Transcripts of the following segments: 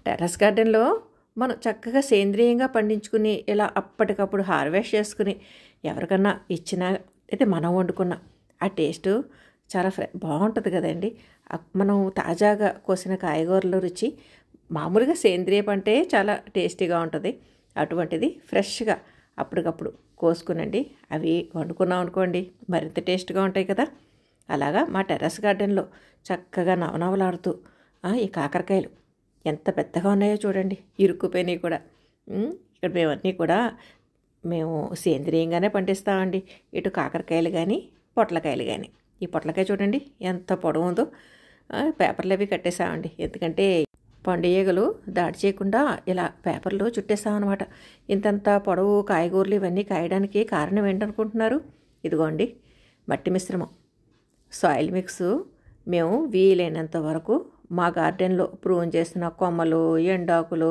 Terrace గార్డెన్లో మనం చక్కగా సేంద్రియంగా పండించుకుని ఇలా అప్పటికప్పుడు హార్వెస్ట్ చేసుకుని ఎవరికన్నా ఇచ్చినా అయితే మనం వండుకున్న ఆ టేస్ట్ చాలా బాగుంటుంది కదండి. మనం తాజాగా కోసిన కాయగూరల రుచి మామూలుగా సేంద్రియ పంటే చాలా టేస్టీగా ఉంటుంది. అటువంటిది ఫ్రెష్గా అప్పటికప్పుడు కోసుకునండి అవి వండుకున్నాం అనుకోండి మరింత టేస్ట్గా ఉంటాయి కదా. అలాగా మా టెర్రస్ గార్డెన్లో చక్కగా నవనవలాడుతూ ఈ కాకరకాయలు ఎంత పెద్దగా ఉన్నాయో చూడండి, ఇరుక్కుపోయినాయి కూడా. ఇక్కడ మేమన్నీ కూడా మేము సేంద్రియంగానే పండిస్తామండి. ఇటు కాకరకాయలు కానీ పొట్లకాయలు కానీ. ఈ పొట్లకాయ చూడండి ఎంత పొడవు ఉందో. పేపర్లు అవి కట్టేసామండి, ఎందుకంటే పండుగలు దాడి చేయకుండా ఇలా పేపర్లు చుట్టేసామన్నమాట. ఇంతంత పొడవు కాయగూరలు ఇవన్నీ కాయడానికి కారణం ఏంటనుకుంటున్నారు? ఇదిగోండి మట్టి మిశ్రమం, సాయిల్ మిక్స్. మేము వీలైనంత వరకు మా గార్డెన్లో ప్రూన్ చేసిన కొమ్మలు, ఎండాకులు,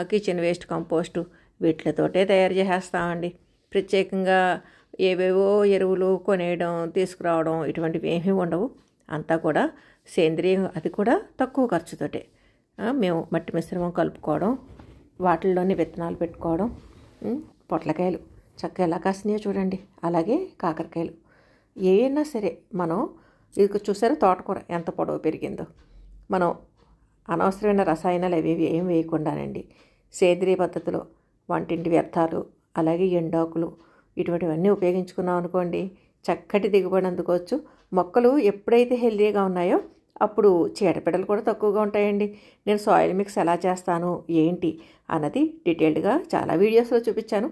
కిచెన్ వేస్ట్ కంపోస్టు వీటితోటే తయారు చేసేస్తామండి. ప్రత్యేకంగా ఏవేవో ఎరువులు కొనేయడం తీసుకురావడం ఇటువంటివి ఏమీ ఉండవు. అంతా కూడా సేంద్రియం, అది కూడా తక్కువ ఖర్చుతోటే. మేము మట్టి మిశ్రమం కలుపుకోవడం, వాటిల్లోనే విత్తనాలు పెట్టుకోవడం. పొట్లకాయలు చక్కగా ఎలా కాసినాయో చూడండి, అలాగే కాకరకాయలు. ఏవైనా సరే మనం ఇది చూసారా, తోటకూర ఎంత పొడవు పెరిగిందో. మనం అనవసరమైన రసాయనాలు అవి ఏం వేయకుండానండి సేంద్రియ పద్ధతిలో వంటింటి వ్యర్థాలు అలాగే ఎండాకులు ఇటువంటివన్నీ ఉపయోగించుకున్నాం అనుకోండి చక్కటి దిగుబడి అందుకోవచ్చు. మొక్కలు ఎప్పుడైతే హెల్తీగా ఉన్నాయో అప్పుడు చీడపీడలు కూడా తక్కువగా ఉంటాయండి. నేను సాయిల్ మిక్స్ ఎలా చేస్తాను ఏంటి అన్నది డీటెయిల్డ్గా చాలా వీడియోస్లో చూపించాను.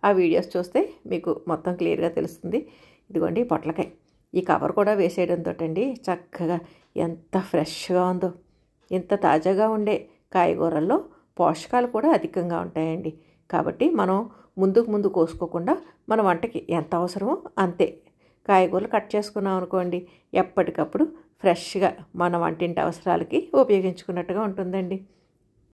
ఆ వీడియోస్ చూస్తే మీకు మొత్తం క్లియర్గా తెలుస్తుంది. ఇదిగోండి పొట్లకాయ, ఈ కవర్ కూడా వేసేయడంతో అండి చక్కగా ఎంత ఫ్రెష్గా ఉందో. ఇంత తాజాగా ఉండే కాయగూరల్లో పోషకాలు కూడా అధికంగా ఉంటాయండి. కాబట్టి మనం ముందు కోసుకోకుండా మన వంటకి ఎంత అవసరమో అంతే కాయగూరలు కట్ చేసుకున్నాం అనుకోండి ఎప్పటికప్పుడు ఫ్రెష్గా మన వంటింటి అవసరాలకి ఉపయోగించుకున్నట్టుగా ఉంటుందండి.